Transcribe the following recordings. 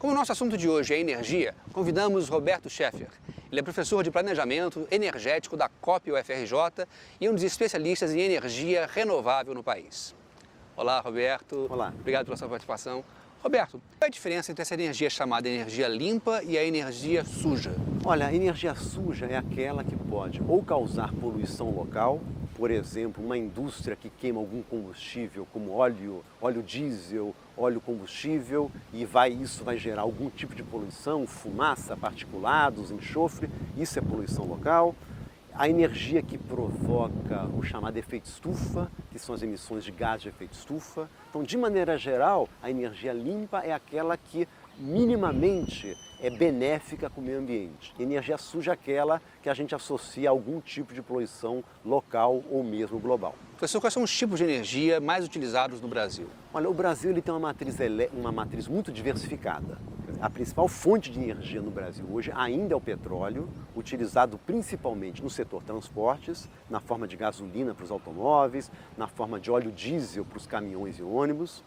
Como o nosso assunto de hoje é energia, convidamos Roberto Scheffer. Ele é professor de planejamento energético da COP UFRJ e um dos especialistas em energia renovável no país. Olá, Roberto. Olá. Obrigado pela sua participação. Roberto, qual é a diferença entre essa energia chamada energia limpa e a energia suja? Olha, a energia suja é aquela que pode ou causar poluição local, por exemplo, uma indústria que queima algum combustível, como óleo diesel, óleo combustível, e isso vai gerar algum tipo de poluição, fumaça, particulados, enxofre, isso é poluição local. A energia que provoca o chamado efeito estufa, que são as emissões de gás de efeito estufa. Então, de maneira geral, a energia limpa é aquela que minimamente é benéfica com o meio ambiente. Energia suja é aquela que a gente associa a algum tipo de poluição local ou mesmo global. Professor, quais são os tipos de energia mais utilizados no Brasil? Olha, o Brasil ele tem uma matriz muito diversificada. A principal fonte de energia no Brasil hoje ainda é o petróleo, utilizado principalmente no setor transportes, na forma de gasolina para os automóveis, na forma de óleo diesel para os caminhões e ônibus.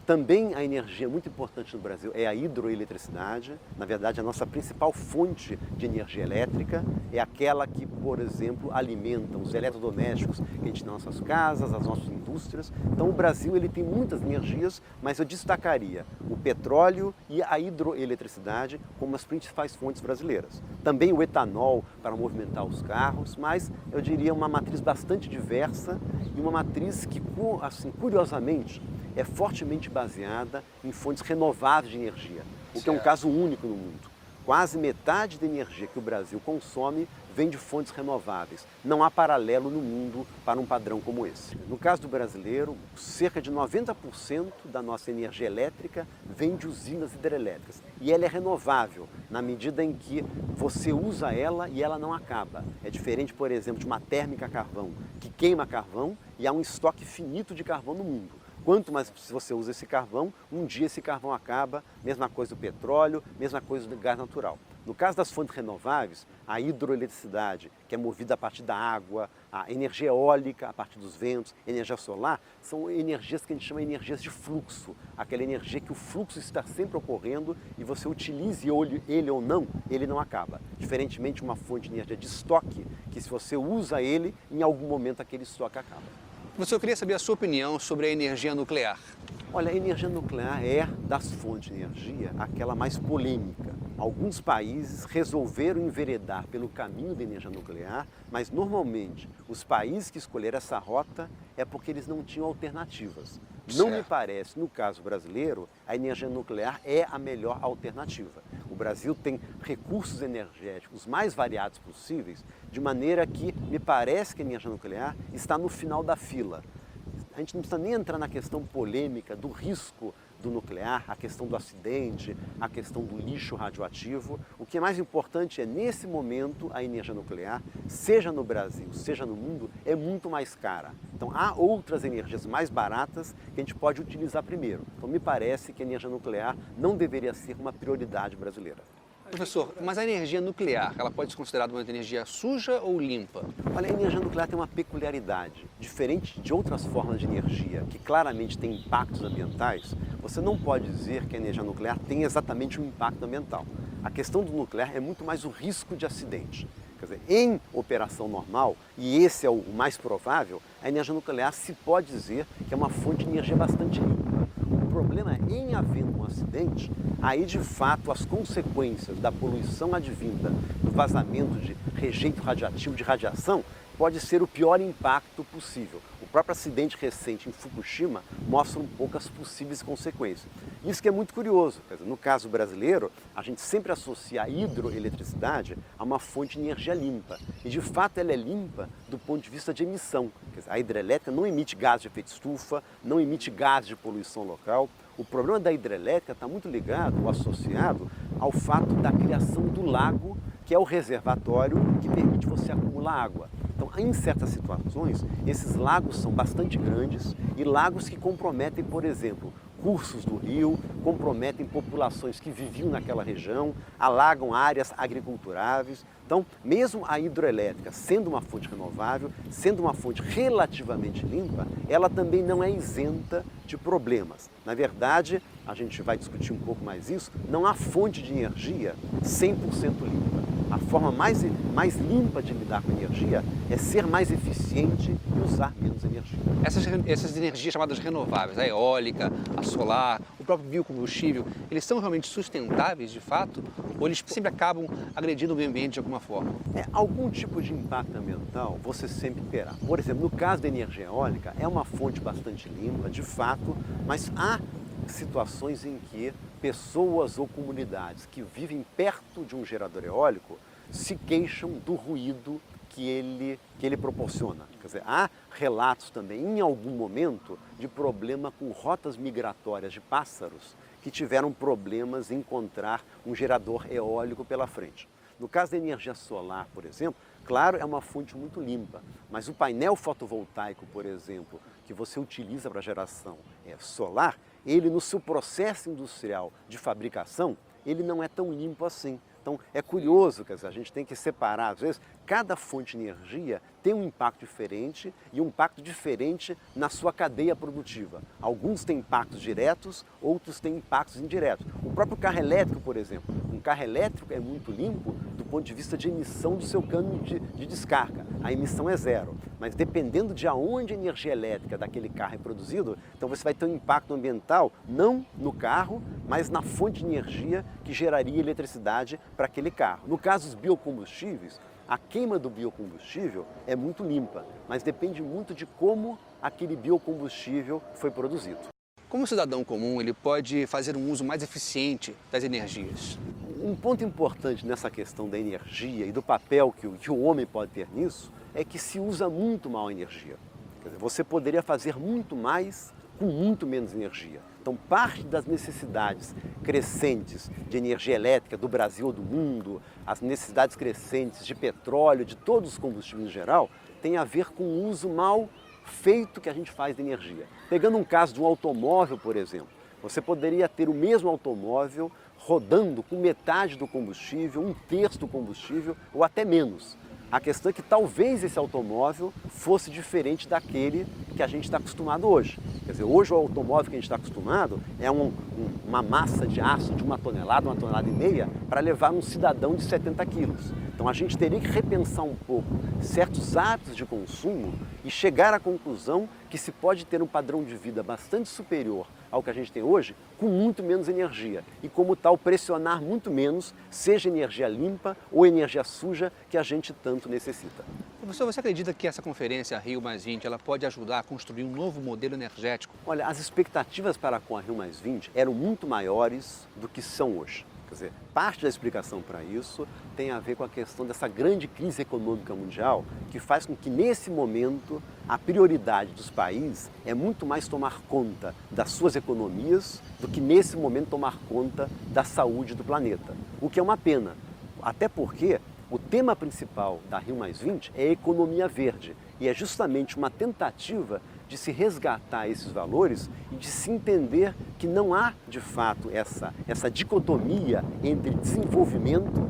Também a energia muito importante no Brasil é a hidroeletricidade. Na verdade, a nossa principal fonte de energia elétrica é aquela que, por exemplo, alimenta os eletrodomésticos que a gente tem nas nossas casas, as nossas indústrias. Então, o Brasil ele tem muitas energias, mas eu destacaria o petróleo e a hidroeletricidade como as principais fontes brasileiras. Também o etanol para movimentar os carros, mas eu diria uma matriz bastante diversa e uma matriz que, assim, curiosamente, é fortemente baseada em fontes renováveis de energia, o que é um caso único no mundo. Quase metade da energia que o Brasil consome vem de fontes renováveis. Não há paralelo no mundo para um padrão como esse. No caso do brasileiro, cerca de 90% da nossa energia elétrica vem de usinas hidrelétricas. E ela é renovável, na medida em que você usa ela e ela não acaba. É diferente, por exemplo, de uma térmica a carvão, que queima carvão e há um estoque finito de carvão no mundo. Quanto mais você usa esse carvão, um dia esse carvão acaba, mesma coisa do petróleo, mesma coisa do gás natural. No caso das fontes renováveis, a hidroeletricidade, que é movida a partir da água, a energia eólica a partir dos ventos, energia solar, são energias que a gente chama de energias de fluxo. Aquela energia que o fluxo está sempre ocorrendo e você utilize ele ou não, ele não acaba. Diferentemente de uma fonte de energia de estoque, que se você usa ele, em algum momento aquele estoque acaba. Professor, eu queria saber a sua opinião sobre a energia nuclear. Olha, a energia nuclear é, das fontes de energia, aquela mais polêmica. Alguns países resolveram enveredar pelo caminho da energia nuclear, mas normalmente os países que escolheram essa rota é porque eles não tinham alternativas. Não me parece, no caso brasileiro, a energia nuclear é a melhor alternativa. O Brasil tem recursos energéticos mais variados possíveis, de maneira que me parece que a energia nuclear está no final da fila. A gente não precisa nem entrar na questão polêmica do risco do nuclear, a questão do acidente, a questão do lixo radioativo. O que é mais importante é, nesse momento, a energia nuclear, seja no Brasil, seja no mundo, é muito mais cara. Então, há outras energias mais baratas que a gente pode utilizar primeiro. Então, me parece que a energia nuclear não deveria ser uma prioridade brasileira. Professor, mas a energia nuclear, ela pode ser considerada uma energia suja ou limpa? Olha, a energia nuclear tem uma peculiaridade. Diferente de outras formas de energia que claramente têm impactos ambientais, você não pode dizer que a energia nuclear tem exatamente um impacto ambiental. A questão do nuclear é muito mais o risco de acidente. Quer dizer, em operação normal, e esse é o mais provável, a energia nuclear se pode dizer que é uma fonte de energia bastante limpa. O problema é, em havendo um acidente, aí de fato as consequências da poluição advinda do vazamento de rejeito radioativo, de radiação, pode ser o pior impacto possível. O próprio acidente recente em Fukushima mostra um pouco as possíveis consequências. Isso que é muito curioso. Quer dizer, no caso brasileiro, a gente sempre associa a hidroeletricidade a uma fonte de energia limpa. E de fato ela é limpa do ponto de vista de emissão. Quer dizer, a hidrelétrica não emite gás de efeito estufa, não emite gás de poluição local. O problema da hidrelétrica está muito ligado ou associado ao fato da criação do lago, que é o reservatório que permite você acumular água. Então, em certas situações, esses lagos são bastante grandes e lagos que comprometem, por exemplo, cursos do rio, comprometem populações que viviam naquela região, alagam áreas agriculturáveis. Então, mesmo a hidroelétrica sendo uma fonte renovável, sendo uma fonte relativamente limpa, ela também não é isenta de problemas. Na verdade, a gente vai discutir um pouco mais isso, não há fonte de energia 100% limpa. A forma mais limpa de lidar com energia é ser mais eficiente e usar menos energia. Essas energias chamadas renováveis, a eólica, a solar, o próprio biocombustível, eles são realmente sustentáveis de fato? Ou eles sempre acabam agredindo o meio ambiente de alguma forma? Algum tipo de impacto ambiental você sempre terá. Por exemplo, no caso da energia eólica, é uma fonte bastante limpa, de fato, mas há situações em que pessoas ou comunidades que vivem perto de um gerador eólico se queixam do ruído que ele proporciona. Quer dizer, há relatos também, em algum momento, de problema com rotas migratórias de pássaros que tiveram problemas em encontrar um gerador eólico pela frente. No caso da energia solar, por exemplo, claro, é uma fonte muito limpa, mas o painel fotovoltaico, por exemplo, que você utiliza para geração solar, ele no seu processo industrial de fabricação, ele não é tão limpo assim. Então é curioso, quer dizer, a gente tem que separar, às vezes, cada fonte de energia tem um impacto diferente e um impacto diferente na sua cadeia produtiva. Alguns têm impactos diretos, outros têm impactos indiretos. O próprio carro elétrico, por exemplo, um carro elétrico é muito limpo do ponto de vista de emissão do seu cano de descarga. A emissão é zero, mas dependendo de aonde a energia elétrica daquele carro é produzido, então você vai ter um impacto ambiental, não no carro, mas na fonte de energia que geraria eletricidade para aquele carro. No caso dos biocombustíveis, a queima do biocombustível é muito limpa, mas depende muito de como aquele biocombustível foi produzido. Como o cidadão comum ele pode fazer um uso mais eficiente das energias? Um ponto importante nessa questão da energia e do papel que o homem pode ter nisso é que se usa muito mal a energia. Quer dizer, você poderia fazer muito mais com muito menos energia. Então, parte das necessidades crescentes de energia elétrica do Brasil ou do mundo, as necessidades crescentes de petróleo, de todos os combustíveis em geral, tem a ver com o uso mal feito que a gente faz de energia. Pegando um caso de um automóvel, por exemplo, você poderia ter o mesmo automóvel rodando com metade do combustível, um terço do combustível ou até menos. A questão é que talvez esse automóvel fosse diferente daquele que a gente está acostumado hoje. Quer dizer, hoje o automóvel que a gente está acostumado é uma massa de aço de 1 tonelada, 1,5 toneladas, para levar um cidadão de 70 quilos. Então a gente teria que repensar um pouco certos hábitos de consumo e chegar à conclusão que se pode ter um padrão de vida bastante superior ao que a gente tem hoje, com muito menos energia. E como tal, pressionar muito menos, seja energia limpa ou energia suja, que a gente tanto necessita. Professor, você acredita que essa conferência Rio+20 ela pode ajudar a construir um novo modelo energético? Olha, as expectativas para com a Rio+20 eram muito maiores do que são hoje. Quer dizer, parte da explicação para isso tem a ver com a questão dessa grande crise econômica mundial que faz com que, nesse momento, a prioridade dos países é muito mais tomar conta das suas economias do que, nesse momento, tomar conta da saúde do planeta. O que é uma pena, até porque o tema principal da Rio+20 é a economia verde e é justamente uma tentativa de se resgatar esses valores e de se entender que não há, de fato, essa dicotomia entre desenvolvimento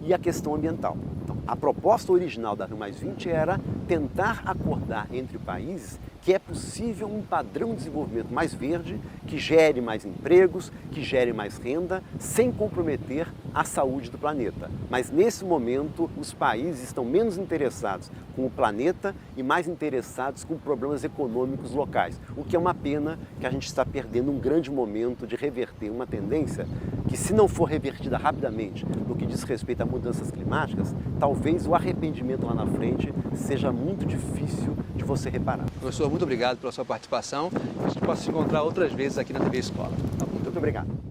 e a questão ambiental. Então, a proposta original da Rio+20 era tentar acordar entre países que é possível um padrão de desenvolvimento mais verde, que gere mais empregos, que gere mais renda, sem comprometer a saúde do planeta. Mas nesse momento os países estão menos interessados com o planeta e mais interessados com problemas econômicos locais. O que é uma pena, que a gente está perdendo um grande momento de reverter uma tendência que, se não for revertida rapidamente no que diz respeito a mudanças climáticas, talvez o arrependimento lá na frente seja muito difícil de você reparar. Professor, muito obrigado pela sua participação. A gente possa se encontrar outras vezes aqui na TV Escola. Muito obrigado.